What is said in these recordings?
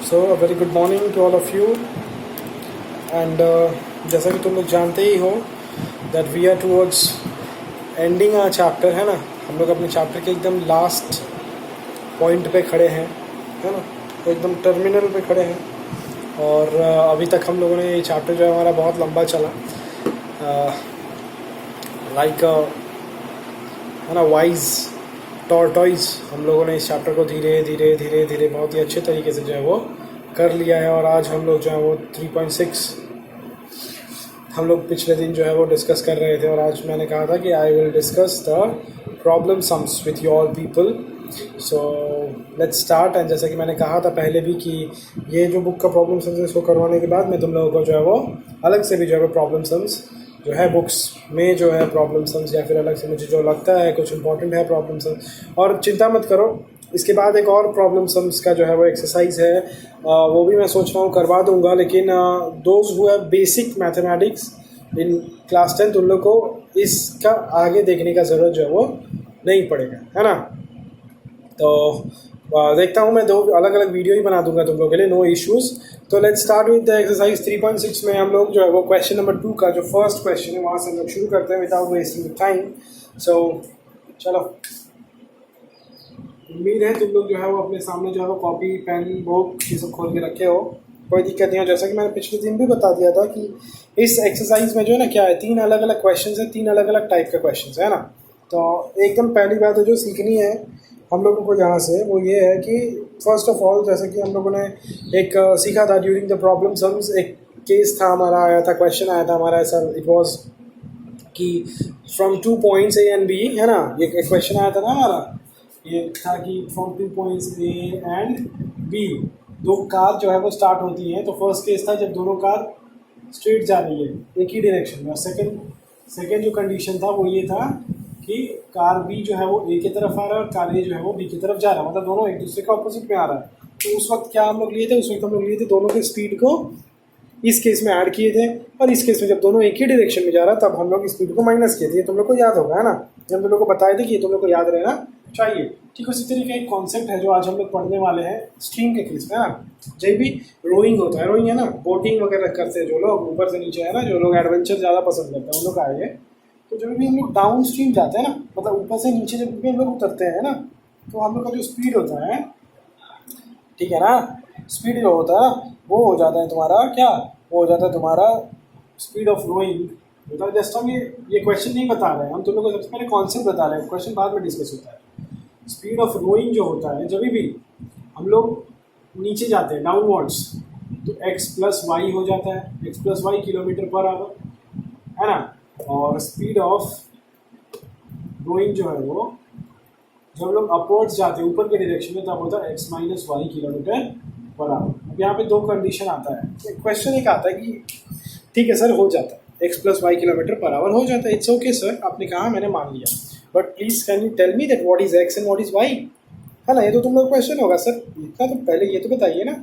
So a very good morning to all of you and जैसा कि तुम लोग जानते ही हो that we are towards ending a chapter, है ना। हम लोग अपने चैप्टर के एकदम लास्ट पॉइंट पे खड़े हैं, है ना, एकदम टर्मिनल पे खड़े हैं। और अभी तक हम लोगों ने ये चैप्टर जो है हमारा बहुत लंबा चला, लाइक है ना वाइज टॉर्टॉइज। हम लोगों ने इस चैप्टर को धीरे धीरे धीरे धीरे बहुत ही अच्छे तरीके से जो है वो कर लिया है। और आज हम लोग जो है वो 3.6 हम लोग पिछले दिन जो है वो डिस्कस कर रहे थे। और आज मैंने कहा था कि I will discuss the problem sums with you all people. So let's start. And जैसा कि मैंने कहा था पहले भी कि ये जो बुक का प्रॉब्लम सम्स है इसको करवाने के बाद मैं तुम लोगों को जो है वो अलग से भी जो है वो प्रॉब्लम सम्स जो है बुक्स में जो है प्रॉब्लम सम्स या फिर अलग से मुझे जो लगता है कुछ इंपॉर्टेंट है प्रॉब्लम सम्स। और चिंता मत करो, इसके बाद एक और प्रॉब्लम सम्स का जो है वो एक्सरसाइज है, वो भी मैं सोच रहा हूँ करवा दूंगा। लेकिन those who have basic mathematics in class 10 उन लोग को इसका आगे देखने का ज़रूरत जो है वो नहीं पड़ेगा, है ना। तो देखता हूँ मैं 2 अलग अलग वीडियो ही बना दूंगा तुम लोगों के लिए, नो इश्यूज़। तो let's start with the exercise 3.6 में हम लोग जो है वो क्वेश्चन नंबर 2 का जो फर्स्ट क्वेश्चन है वहाँ से हम लोग शुरू करते हैं विदाउट वेस्टिंग टाइम। सो चलो, उम्मीद है तुम लोग जो है वो अपने सामने जो है वो कॉपी पेन बुक ये सब खोल के रखे हो, कोई दिक्कत नहीं हो। जैसा कि मैंने पिछले दिन भी बता दिया था कि इस एक्सरसाइज में जो है ना क्या है, 3 अलग अलग क्वेश्चन है, 3 अलग अलग टाइप के क्वेश्चन है ना। तो एकदम पहली बात है जो सीखनी है हम लोगों को यहाँ से वो ये है कि फर्स्ट ऑफ ऑल जैसा कि हम लोगों ने एक सीखा था ड्यूरिंग द प्रॉब्लम सम्स, एक केस था हमारा, आया था क्वेश्चन आया था हमारा ऐसा, इट वाज कि from 2 points A and B, है ना। ये क्वेश्चन आया था ना हमारा, ये था कि from 2 points A and B 2 car जो है वो स्टार्ट होती हैं। तो फर्स्ट केस था जब दोनों कार स्ट्रेट जा रही है एक ही डायरेक्शन में। और सेकंड जो कंडीशन था वो ये था कि कार बी जो है वो ए की तरफ आ रहा है और कार ए जो है वो बी की तरफ जा रहा है, मतलब दोनों एक दूसरे के ऑपोजिट में आ रहा है। तो उस वक्त क्या हम लोग लिए थे, उस वक्त हम लोग लिए थे दोनों के स्पीड को इस केस में ऐड किए थे, और इस केस में जब दोनों एक ही डायरेक्शन में जा रहा तब हम लोग स्पीड को माइनस किए थे। ये तुम लोग को याद होगा, है ना, जब तुम लोग को बताए थे कि ये तुम लोग को याद रहना चाहिए। ठीक उसी तरीके एक कॉन्सेप्ट है जो आज हम लोग पढ़ने वाले हैं स्ट्रीम के केस में, है ना। जब भी रोइंग होता है, रोइंग है ना, बोटिंग वगैरह करते हैं जो लोग ऊपर से नीचे, है ना, जो लोग एडवेंचर ज़्यादा पसंद करते हैं उन लोग आएंगे। तो जब भी हम लोग डाउन स्ट्रीम जाते हैं ना, मतलब ऊपर से नीचे जब भी हम लोग उतरते हैं ना, तो हम लोग का जो स्पीड होता है, ठीक है ना, स्पीड जो होता है वो हो जाता है तुम्हारा क्या, वो हो जाता है तुम्हारा स्पीड ऑफ रोइंग। मतलब जस्ट हम ये क्वेश्चन नहीं बता रहे हैं, हम तुम लोग को सबसे पहले कॉन्सेप्ट बता रहे हैं, क्वेश्चन बाद में डिस्कस होता है। स्पीड ऑफ रोइंग जो होता है जब भी हम लोग नीचे जाते हैं डाउनवर्ड्स, तो x + y हो जाता है, x + y km/h, है ना। और स्पीड ऑफ रोइंग जो है वो जब लोग अपवर्ड्स जाते हैं ऊपर के डायरेक्शन में तब होता है x - y km/h। अब यहाँ पे 2 कंडीशन आता है। क्वेश्चन एक आता है कि ठीक है सर हो जाता है x + y km/h हो जाता है, इट्स ओके सर, आपने कहा मैंने मान लिया, but please can you tell me that what is x and what is y, है ना। ये तो तुम लोग क्वेश्चन होगा सर इसका, तो पहले ये तो बताइए ना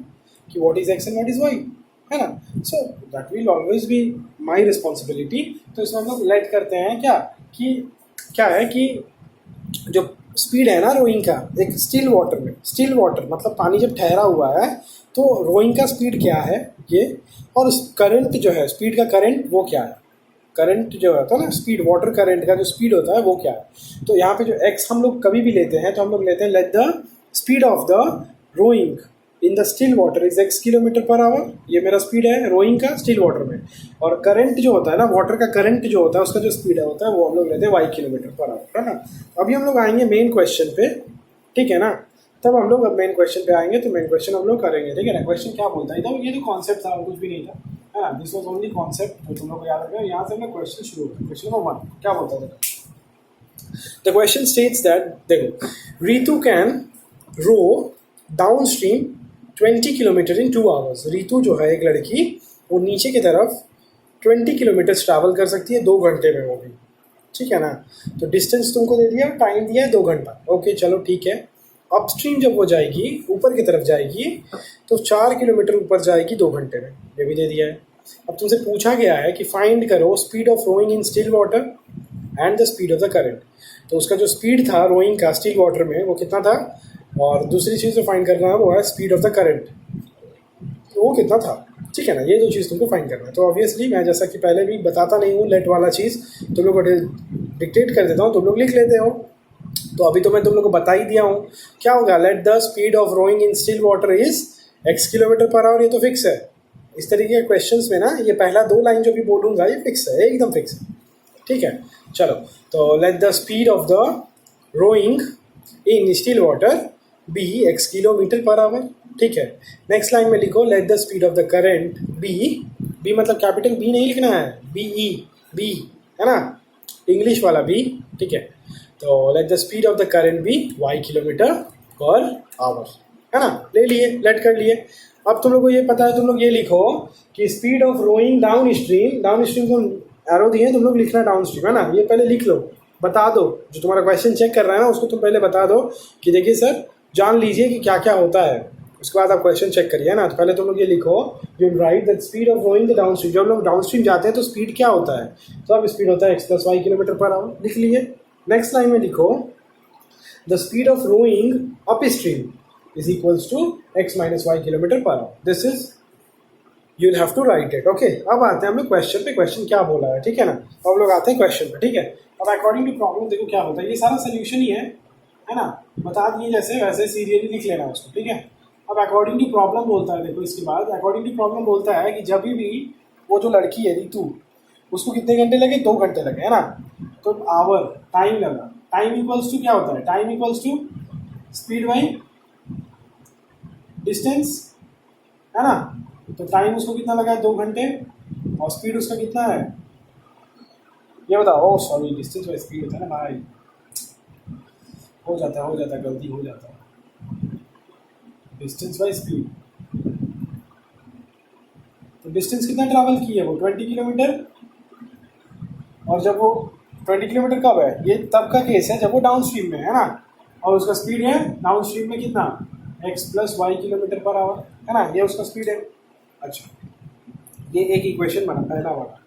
कि what is x and what is y, है ना। So that will always be my responsibility. तो इसमें हम लोग लेट करते हैं क्या कि क्या है कि जो स्पीड है ना रोइंग का, एक स्टिल वाटर मतलब पानी जब ठहरा हुआ है तो रोइंग का स्पीड क्या है ये, और करंट जो है स्पीड का करंट वो क्या है, करंट जो होता है ना स्पीड, वाटर करंट का जो स्पीड होता है वो क्या है। तो यहाँ पे जो x हम लोग कभी भी लेते हैं तो हम लोग लेते हैं let the speed of the rowing in the still water is x km/h, ये मेरा स्पीड है रोइंग का स्टिल वाटर में। और करंट जो होता है ना, वाटर का करंट जो होता है उसका जो स्पीड होता है वो हम लोग लेते हैं y km/h, है ना। अभी हम लोग आएंगे मेन क्वेश्चन पे, ठीक है ना, तब हम लोग अब मेन क्वेश्चन पे आएंगे तो मेन क्वेश्चन हम लोग करेंगे, ठीक है ना। क्वेश्चन क्या बोलता है इधर, ये जो कॉन्सेप्ट था कुछ भी नहीं था, है ना, दिस वाज ओनली कॉन्सेप्ट जो तुम लोग को याद रखना है। यहाँ से हमने क्वेश्चन शुरू होता है। क्वेश्चन नंबर 1 क्या बोलता है, द क्वेश्चन स्टेट्स दैट, देखो, Ritu can row down stream 20 kilometre in 2 hours. Ritu जो है एक लड़की, वो नीचे की तरफ 20 किलोमीटर ट्रैवल कर सकती है 2 घंटे में, वो भी ठीक है ना। तो डिस्टेंस तुमको दे दिया, टाइम दिया है 2 घंटा, ओके चलो ठीक है। अपस्ट्रीम जब वो जाएगी ऊपर की तरफ जाएगी तो 4 किलोमीटर ऊपर जाएगी 2 घंटे में, ये भी दे दिया है। अब तुमसे पूछा गया है कि फाइंड करो speed of rowing in still water and the speed of the current. तो उसका जो स्पीड था रोइंग का स्टिल वाटर में वो कितना था, और दूसरी चीज़ जो फाइंड करना है वो है स्पीड ऑफ द करंट। वो कितना था, ठीक है ना। ये दो चीज़ तुमको फाइंड करना है। तो ऑब्वियसली मैं जैसा कि पहले भी बताता नहीं हूँ लेट वाला चीज़, तुम लोग को डिक्टेट कर देता हूँ, तुम लोग लिख लेते हो। तो अभी तो मैं तुम लोग को बता ही दिया हूँ। क्या होगा, let the speed of rowing in still water is x kilometre per hour, ये तो फिक्स है। इस तरीके के क्वेश्चंस में ना ये पहला दो लाइन जो भी बोलूँगा ये फिक्स है, एकदम फिक्स है, ठीक है। चलो, तो let the speed of the rowing in still water be x kilometre per hour, ठीक है। नेक्स्ट लाइन में लिखो let the speed of the current be मतलब कैपिटल बी नहीं लिखना है, बी है ना, इंग्लिश वाला बी, ठीक है। तो let the speed of the current be y kilometre per hour, है ना। ले लिए, लेट कर लिए। अब तुम लोग को ये पता है, तुम लोग ये लिखो कि speed of rowing down stream को एरो दिए, तुम लोग लिखना डाउन स्ट्रीम, है ना। ये पहले लिख लो, बता दो, जो तुम्हारा क्वेश्चन चेक कर रहा है ना उसको तुम पहले बता दो कि देखिए सर जान लीजिए कि क्या क्या होता है, उसके बाद आप क्वेश्चन चेक करिए ना। तो पहले तुम लोग ये लिखो, you write the speed of rowing the down stream. जब लोग डाउन स्ट्रीम जाते हैं तो स्पीड क्या होता है, तो अब स्पीड होता है x + y kilometre per hour, लिख लिए। नेक्स्ट लाइन में लिखो the speed of rowing up stream is equals to x - y kilometre per hour. This is you will have to write it, okay. अब आते हैं हम लोग क्वेश्चन पे, क्वेश्चन क्या बोला है, ठीक है ना। अब लोग आते हैं क्वेश्चन पे, ठीक है। अब अकॉर्डिंग टू प्रॉब्लम देखो क्या होता है, ये सारा सोल्यूशन ही है ना, बता दिए जैसे वैसे सीरियली लिख लेना उसको, ठीक है। अब अकॉर्डिंग टू प्रॉब्लम बोलता है, देखो इसके बाद अकॉर्डिंग टू प्रॉब्लम बोलता है कि जब भी वो जो लड़की है रितु, उसको कितने घंटे लगे, 2 घंटे लगे, है ना। तो आवर टाइम लगा, टाइम इक्वल्स टू क्या होता है, time equals to speed by distance, है ना। तो टाइम उसको कितना लगा है, 2 घंटे, और स्पीड उसका कितना है, ये बताओ। ओ सॉरी, डिस्टेंस बाई स्पीड होता है ना भाई, हो जाता है गलती हो जाता है, डिस्टेंस बाई स्पीड। तो डिस्टेंस कितना ट्रैवल की है वो, 20 किलोमीटर। और जब वो 20 किलोमीटर कब है, ये तब का केस है जब वो डाउन स्ट्रीम में है ना, और उसका स्पीड है डाउन स्ट्रीम में कितना, x + y kilometre per hour, है ना, ये उसका स्पीड है। अच्छा, ये एक इक्वेशन बना पहला वाला।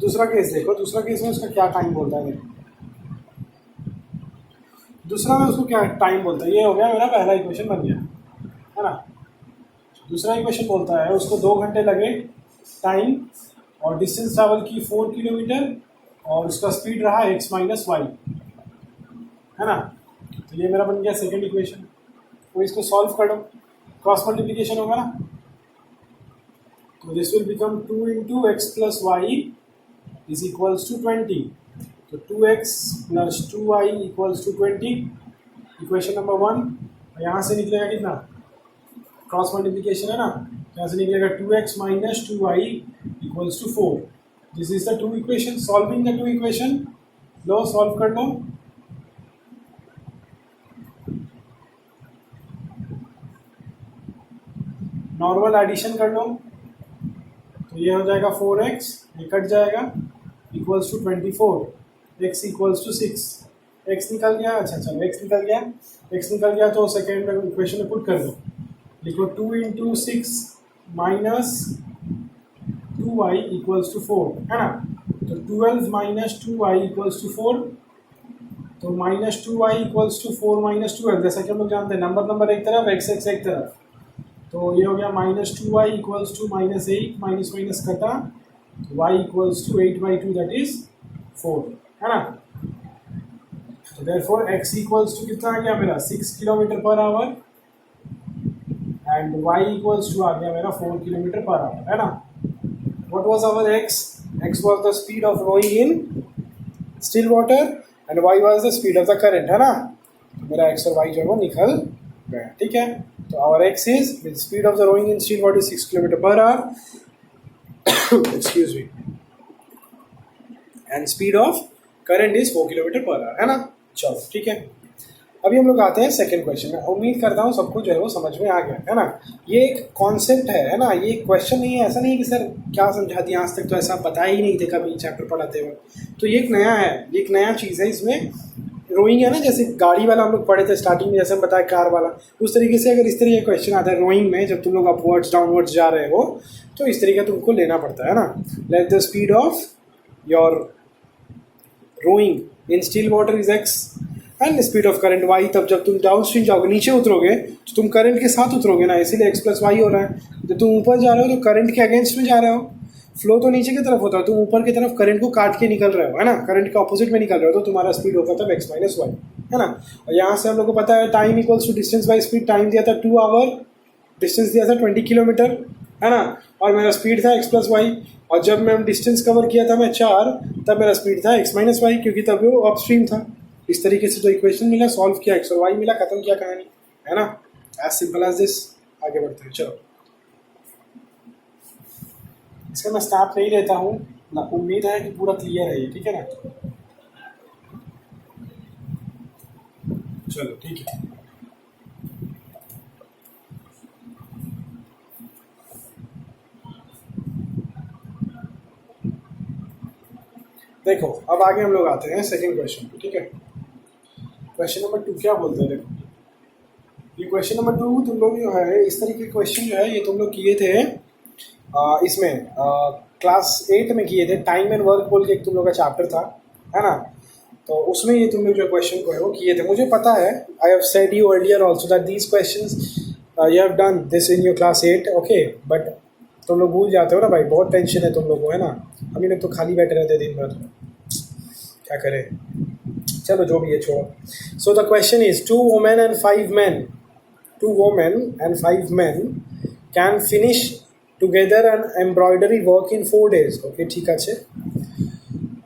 दूसरा केस देखो, दूसरा केस में उसका क्या टाइम बोलता है, दूसरा में उसको क्या टाइम बोलता है। ये हो गया मेरा पहला इक्वेशन बन गया, है ना। दूसरा इक्वेशन बोलता है उसको 2 घंटे लगे टाइम, और डिस्टेंस ट्रैवल की 4 किलोमीटर, और उसका स्पीड रहा x - y, है ना। तो ये मेरा बन गया सेकेंड इक्वेशन। तो इसको सॉल्व कर दो, क्रॉस मल्टीप्लिकेशन होगा ना, तो this will become 2 × x + y is equals to 20। तो 2x + 2y equals to 20, equation number 1। यहाँ से निकलेगा कितना, क्रॉस मल्टीप्लिकेशन है ना, यहाँ से निकलेगा 2x - 2y equals to 4। This is the 2 equation. Solving the 2 equation, लो सॉल्व कर लो। नॉर्मल एडिशन कर लो, तो ये हो जाएगा 4x, ये कट जाएगा, equals to 24, x equals to 6, x निकल गया। अच्छा चलो, x निकल गया तो सेकेंड में इक्वेशन में पुट कर दो, लिखो 2 × 6 - 2y इक्वल्स टू 4, है ना। तो 12 - 2y इक्वल्स टू 4, तो -2y इक्वल्स टू 4 - 12, जैसा कि हम लोग जानते हैं नंबर एक तरफ, x एक तरफ। तो ये हो गया -2y इक्वल्स टू -8, माइनस कटा, y equals to 8/2, that is 4, है ना। तो देयरफॉर x इक्वल्स टू कितना आ गया मेरा, 6 kilometre per hour, and y equals to आ गया मेरा 4 किलोमीटर पर आवर, है ना। What was our x? x was the speed of rowing in still water and y was the speed of the current, है ना। तो मेरा x और y जो है वो निकल गया, ठीक है। तो our x is with speed of the rowing in still water 6 km per hour excuse me, and speed of current is 4 km per hour, है ना। चलो ठीक है, अभी हम लोग आते हैं सेकंड क्वेश्चन में। उम्मीद करता हूँ सबको जो है वो समझ में आ गया, है ना। ये एक कॉन्सेप्ट है ना, ये क्वेश्चन नहीं है, ऐसा नहीं है कि सर क्या समझा दिया, आज तक तो ऐसा पता ही नहीं थे कभी चैप्टर पढ़ाते हुए। तो ये एक नया है, ये एक नया चीज़ है। इसमें रोइंग है ना, जैसे गाड़ी वाला हम लोग पढ़े थे स्टार्टिंग में, जैसे हम बताया कार वाला, उस तरीके से अगर इस तरीके का क्वेश्चन आता है रोइंग में, जब तुम लोग अपवर्ड्स डाउनवर्ड्स जा रहे हो, तो इस तरीके तुमको लेना पड़ता है ना। Let the speed of your rowing in still water is x, and speed of current y, तब जब तुम डाउन स्ट्रीम जाओगे, नीचे उतरोगे तो तुम करंट के साथ उतरोगे ना, इसीलिए x प्लस वाई हो रहा है। तो तुम ऊपर जा रहे हो तो करंट के अगेंस्ट में जा रहे हो, फ्लो तो नीचे की तरफ होता है, तुम ऊपर की तरफ करंट को काट के निकल रहे हो, है ना, करंट के ऑपोजिट में निकल रहे हो, तो तुम्हारा स्पीड होगा तब x माइनस वाई, है ना। और यहाँ से हम लोग को पता है time equals to distance by speed, time दिया था 2 आवर, डिस्टेंस दिया था 20 किलोमीटर, है ना, और मेरा स्पीड था x प्लस वाई, और जब मैं डिस्टेंस कवर किया था मैं 4, तब मेरा स्पीड था x माइनस वाई, क्योंकि तब वो अप स्ट्रीम था। इस तरीके से तो इक्वेशन मिला, सॉल्व किया, x और y मिला, खत्म किया कहानी, है ना, एज सिंपल एज दिस। आगे बढ़ते हैं, चलो इसका मैं स्नैप नहीं लेता हूँ ना, उम्मीद है कि पूरा क्लियर है ये, ठीक है ना। चलो ठीक है, देखो अब आगे हम लोग आते हैं सेकंड क्वेश्चन पे, ठीक है। क्वेश्चन नंबर 2 क्या बोलते हैं, देखो ये क्वेश्चन नंबर 2 तुम लोग जो है इस तरीके के क्वेश्चन जो है ये तुम लोग किए थे इसमें क्लास 8 में किए थे, टाइम एंड वर्क बोल के एक तुम लोग का चैप्टर था, है ना, तो उसमें ये तुम लोग जो क्वेश्चन को है वो किए थे। मुझे पता है, I have said you earlier also that these questions you have done this in your class 8, okay, but तुम लोग भूल जाते हो ना भाई, बहुत टेंशन है तुम लोग को, है ना, हम ही लोग तो खाली बैठे रहते दिन भर, क्या करें, चलो जो भी है छोड़ो। सो the question is 2 women and 5 men, 2 women and 5 men can finish together an embroidery work in 4 days, okay, ठीक है,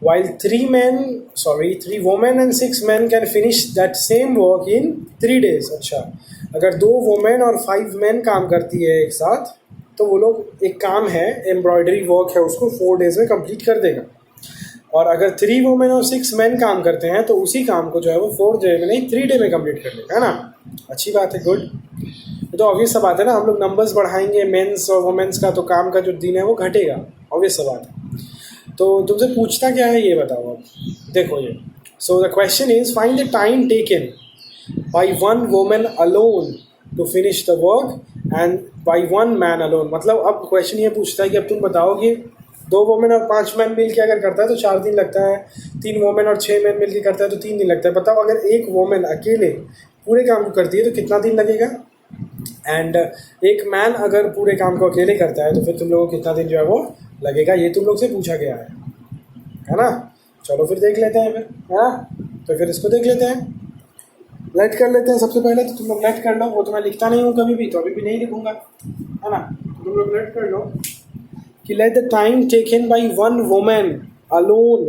while 3 women and 6 men can finish that same work in 3 days। अच्छा, अगर 2 women और 5 men काम करती है एक साथ, तो वो लोग एक काम है एम्ब्रॉयडरी वर्क है उसको 4 डेज में कंप्लीट कर देगा, और अगर 3 वुमेन और 6 मेन काम करते हैं तो उसी काम को जो है वो 4 डे में नहीं 3 डे में कंप्लीट कर लेगा, है ना। अच्छी बात है, गुड। तो ऑब्वियस सा बात है ना, हम लोग नंबर्स बढ़ाएंगे मेंस और वुमेन्स का, तो काम का जो दिन है वो घटेगा, ऑब्वियस सा बात है। तो तुमसे पूछता क्या है ये बताओ अब, देखो ये, so the question is find the time taken by 1 women alone to finish the work and by 1 man alone. मतलब अब क्वेश्चन ये पूछता है कि अब तुम बताओ कि 2 वोमेन और 5 मैन मिल के अगर करता है तो 4 दिन लगता है, 3 वोमेन और 6 मैन मिल के करता है तो 3 दिन लगता है। बताओ अगर एक वोमेन अकेले पूरे काम को करती है तो कितना दिन लगेगा, एंड एक मैन अगर पूरे काम को अकेले करता है तो फिर तुम लोगों को कितना दिन जो है वो लगेगा, ये तुम लोग से पूछा गया है ना। चलो फिर देख लेते हैं फिर, है ना, तो फिर इसको देख लेते हैं, लेट कर लेते हैं। सबसे पहले तो तुम लोग लेट कर लो, वो तो मैं लिखता नहीं हूँ कभी भी, तो अभी भी नहीं लिखूंगा, है ना। तो तुम लोग लेट कर लो कि let the time taken by 1 woman alone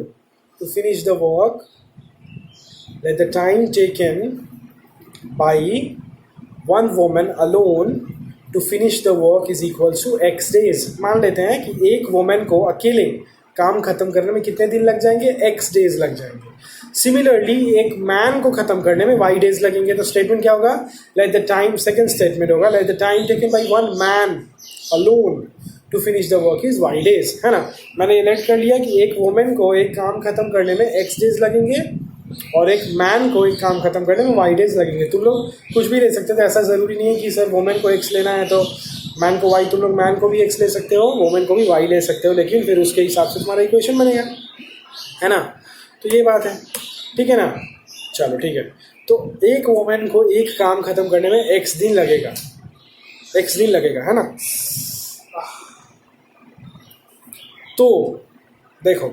to finish the work, let the time taken by 1 woman alone to finish the work is equals to x days। मान लेते हैं कि एक वुमेन को अकेले काम खत्म करने में कितने दिन लग जाएंगे, x डेज लग जाएंगे। सिमिलरली एक मैन को खत्म करने में y डेज लगेंगे। तो स्टेटमेंट क्या होगा, let the time, second statement होगा let the time taken by 1 man alone to finish the work is y days, है ना। मैंने ये लेट कर लिया कि एक वुमेन को एक काम खत्म करने में एक्स डेज लगेंगे और एक मैन को एक काम खत्म करने में वाई डेज लगेंगे। तुम लोग कुछ भी ले सकते थे, ऐसा ज़रूरी नहीं है कि सर वुमेन को एक्स लेना है तो मैन को वाई, तुम लोग मैन को भी एक्स ले सकते हो, वुमेन को भी वाई ले सकते हो, लेकिन फिर उसके हिसाब से तुम्हारा इक्वेशन बनेगा, है ना। तो ये बात है, ठीक है ना। चलो ठीक है, तो एक वुमेन को एक काम खत्म करने में एक्स दिन लगेगा, एक्स दिन लगेगा, है ना। तो देखो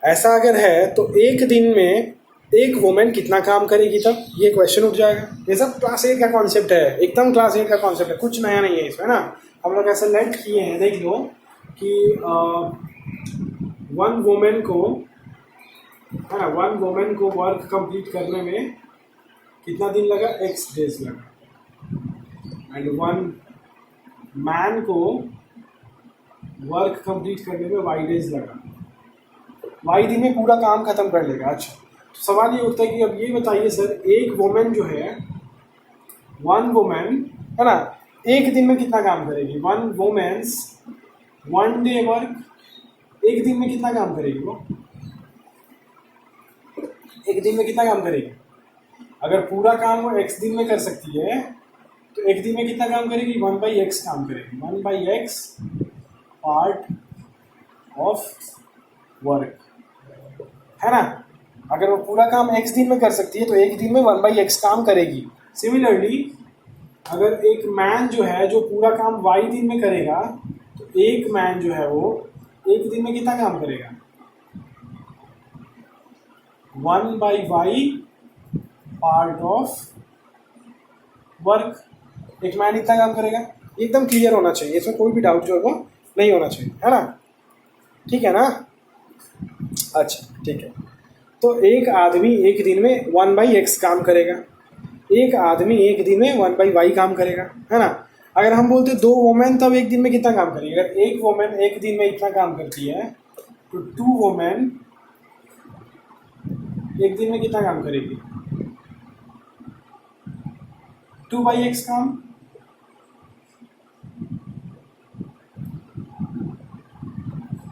ऐसा अगर है तो एक दिन में एक वुमेन कितना काम करेगी, तब ये क्वेश्चन उठ जाएगा। ये सब क्लास 8 का कॉन्सेप्ट है, एकदम क्लास 8 का कॉन्सेप्ट है, कुछ नया नहीं है इसमें ना। हम लोग ऐसा लेट किए हैं, देख लो कि 1 वुमेन को, है ना, 1 वुमेन को वर्क कंप्लीट करने में कितना दिन लगा, x डेज लगा, एंड 1 मैन को वर्क कंप्लीट करने में वाई डेज लगा, वाई दिन में पूरा काम खत्म कर लेगा। अच्छा, तो सवाल ये उठता है कि अब ये बताइए सर, एक वुमेन जो है, 1 वुमेन, है ना, एक दिन में कितना काम करेगी। 1 वुमेन्स 1 डे वर्क, एक दिन में कितना काम करेगी वो, एक दिन में कितना काम करेगी। अगर पूरा काम वो x दिन में कर सकती है तो एक दिन में कितना काम करेगी, 1/x काम करेगी, 1/x पार्ट ऑफ वर्क, है ना। अगर वो पूरा काम x दिन में कर सकती है तो एक दिन में 1/x काम करेगी। सिमिलरली अगर एक मैन जो है जो पूरा काम y दिन में करेगा तो एक मैन जो है वो एक दिन में कितना काम करेगा? 1/y part of work. एक मैन इतना काम करेगा। एकदम क्लियर होना चाहिए, इसमें कोई भी डाउट जो है वो नहीं होना चाहिए, है ना? ठीक है ना? अच्छा ठीक है। तो एक आदमी एक दिन में 1/x काम करेगा, एक आदमी एक दिन में 1/y काम करेगा, है ना? अगर हम बोलते 2 वोमेन तब एक दिन में कितना काम करेगी? अगर एक वोमेन एक दिन में इतना काम करती है तो 2 वोमेन एक दिन में कितना काम करेगी? 2/x काम।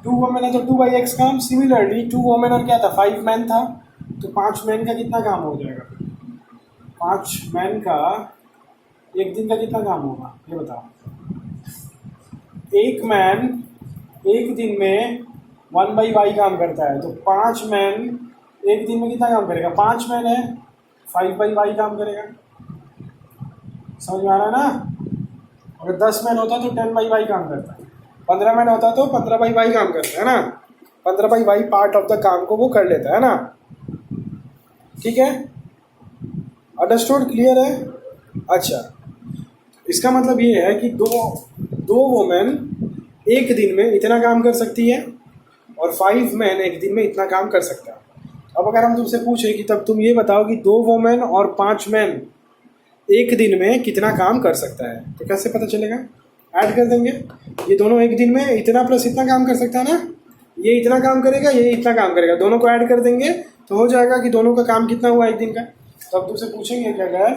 टू वोमेन है तो 2/x काम। सिमिलरली 2 वोमेन और क्या था? 5 मैन था, तो 5 मैन का कितना काम हो जाएगा? 5 मैन का एक दिन का कितना काम होगा ये बताओ? एक मैन एक दिन में 1/y काम करता है, तो 5 मैन एक दिन में कितना काम करेगा? 5 मैन है 5/y काम करेगा। समझ में आ रहा है ना? अगर 10 मैन होता तो 10/y काम करता है, 15 मैन होता तो 15/y काम करता है ना? 15/y पार्ट ऑफ द काम को वो कर लेता है ना? ठीक है, अंडरस्टूड, क्लियर है? अच्छा, इसका मतलब ये है कि दो वोमेन एक दिन में इतना काम कर सकती है और 5 मैन एक दिन में इतना काम कर सकता है। अब अगर हम तुमसे पूछें कि तब तुम ये बताओ कि 2 वोमेन और 5 मैन एक दिन में कितना काम कर सकता है, तो कैसे पता चलेगा? ऐड कर देंगे, ये दोनों एक दिन में इतना प्लस इतना काम कर सकता है ना, ये इतना काम करेगा ये इतना काम करेगा, दोनों को ऐड कर देंगे तो हो जाएगा कि दोनों का काम कितना हुआ एक दिन का। तो अब तुमसे पूछेंगे कि अगर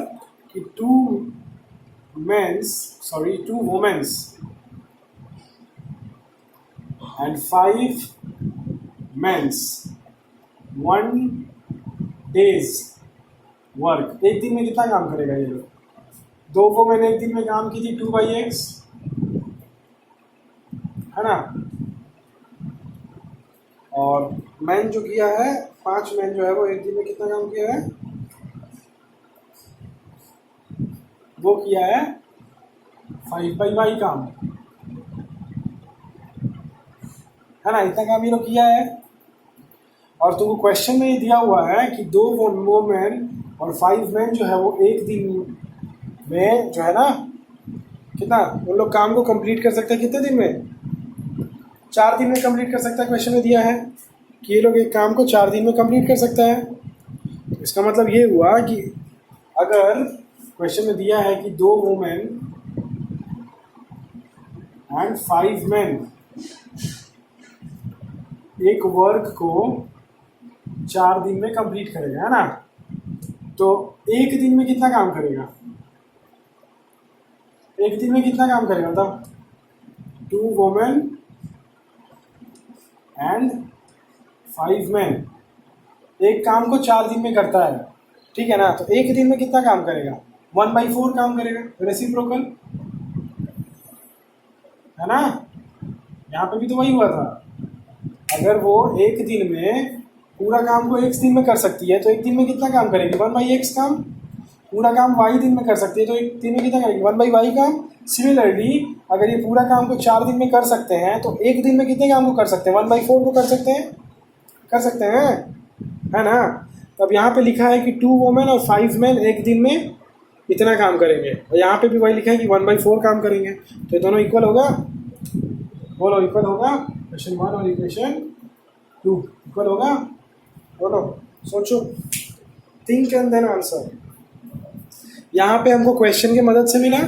कि 2 womens and 5 mens 1 days work, एक दिन में कितना काम करेगा ये लोग? 2 वोमेन एक दिन में काम की थी 2/x, है ना? और मैन जो किया है 5 मैन जो है वो एक दिन में कितना काम किया है? वो किया है 5/y काम, है ना? इतना काम ये लोग किया है। और तुमको क्वेश्चन में ये दिया हुआ है कि 2 वोमेन और 5 मैन जो है वो एक दिन में जो है ना कितना उन लोग काम को कंप्लीट कर सकते हैं? कितने दिन में? 4 दिन में कंप्लीट कर सकता है। क्वेश्चन में दिया है कि ये लोग एक काम को 4 दिन में कंप्लीट कर सकता है। तो इसका मतलब ये हुआ कि अगर क्वेश्चन में दिया है कि 2 वुमेन एंड 5 मैन एक वर्क को 4 दिन में कंप्लीट करेगा, है ना? तो एक दिन में कितना काम करेगा? एक दिन में कितना काम करेगा तब? 2 वुमेन एंड 5 मैन एक काम को 4 दिन में करता है, ठीक है ना? तो एक दिन में कितना काम करेगा? 1/4 काम करेगा, रेसिप्रोकल, है ना? यहाँ पे भी तो वही हुआ था। अगर वो एक दिन में पूरा काम को एक दिन में कर सकती है तो एक दिन में कितना काम करेगी? 1/x काम। पूरा काम y दिन में कर सकती है तो एक दिन में कितना करेगी? 1/y काम। सिमिलरली अगर ये पूरा काम को 4 दिन में कर सकते हैं तो एक दिन में कितने काम को कर सकते हैं? 1/4 को कर सकते हैं, है ना? तो अब यहाँ पे लिखा है कि 2 वुमेन और 5 मैन एक दिन में इतना काम करेंगे, और यहाँ पे भी वही लिखा है कि 1/4 काम करेंगे। तो ये दोनों इक्वल होगा? बोलो इक्वल होगा? क्वेश्चन 1 और इक्वेशन 2 इक्वल होगा? बोलो, सोचो, थिंक एंड देन आंसर। यहाँ पे हमको क्वेश्चन की मदद से मिला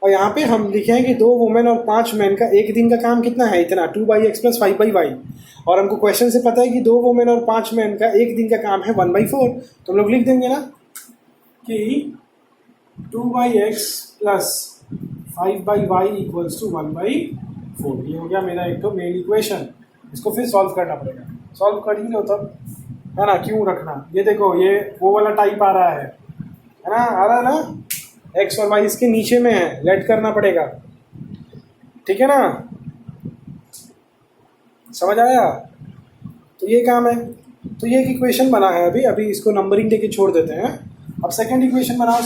और यहाँ पे हम लिखे हैं कि 2 वुमेन और 5 मैन का एक दिन का काम कितना है? इतना, 2/x + 5/y। और हमको क्वेश्चन से पता है कि 2 वुमेन और 5 मैन का एक दिन का काम है 1/4। तो हम लोग लिख देंगे ना कि 2/x + 5/y = 1/4। ये हो गया मेरा एक तो मेन इक्वेशन। इसको फिर सॉल्व करना पड़ेगा, सॉल्व कर ही लो तब, है ना? क्यों रखना? ये देखो, ये वो वाला टाइप आ रहा है ना? आ रहा है ना? x और y इसके नीचे में है, लेट करना पड़ेगा, ठीक है ना? समझ आया? तो ये काम है। तो ये एक इक्वेशन बना है अभी अभी इसको नंबरिंग देके छोड़ देते हैं। अब सेकंड इक्वेशन बनाओ।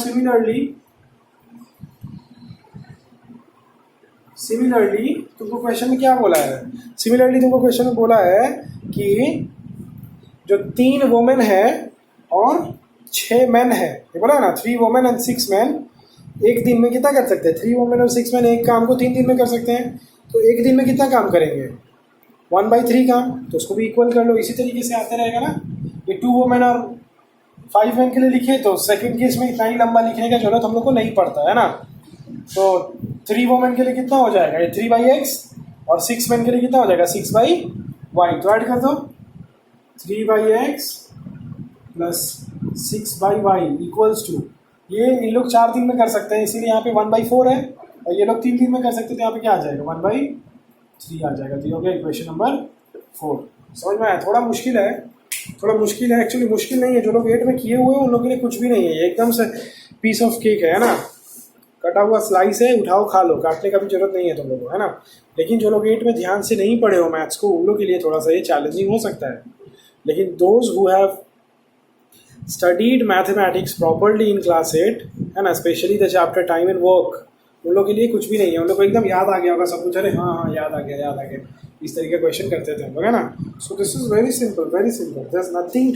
सिमिलरली तुमको क्वेश्चन में क्या बोला है? सिमिलरली तुमको क्वेश्चन में बोला है कि जो 3 वुमेन है और 6 मैन है, ये बोला है ना, 3 वुमेन एंड 6 मैन एक दिन में कितना कर सकते हैं? 3 वुमेन और 6 मैन एक काम को 3 दिन में कर सकते हैं, तो एक दिन में कितना काम करेंगे? 1/3 काम। तो उसको भी इक्वल कर लो, इसी तरीके से आते रहेगा ना। ये 2 वुमेन और 5 मैन के लिए लिखे तो सेकंड केस में इतना ही लंबा लिखने का जरूरत हम लोग को नहीं पड़ता है ना। तो 3 वुमेन के लिए कितना हो जाएगा? ये 3/x और 6 मैन के लिए कितना हो जाएगा? 6/y। तो ऐड कर दो, 3/x plus 6/y equals to, ये लोग 4 दिन में कर सकते हैं इसीलिए यहाँ पे 1/4 है, और ये लोग 3 दिन में कर सकते हैं तो यहाँ पे क्या आ जाएगा? 1/3 आ जाएगा। तो ये हो गया इक्वेशन नंबर 4। समझ में आया? थोड़ा मुश्किल है, एक्चुअली मुश्किल नहीं है। जो लोग 8 में किए हुए हैं उन लोगों के लिए कुछ भी नहीं है, ये एकदम से पीस ऑफ केक है ना, कटा हुआ स्लाइस है, उठाओ खा लो, काटने का भी जरूरत नहीं है तुम लोगों को, है ना। लेकिन जो लोग 8 में ध्यान से नहीं पढ़े हो मैथ्स को, उन लोग के लिए थोड़ा सा ये चैलेंजिंग हो सकता है। लेकिन those who have studied mathematics properly in class 8, है ना, specially the chapter time and work, उन लोगों के लिए कुछ भी नहीं है। उन लोग को एकदम याद आ गया होगा सब कुछ, अरे हाँ याद आ गया, इस तरीके क्वेश्चन करते थे हम लोग, है ना। So this is very simple, there is nothing to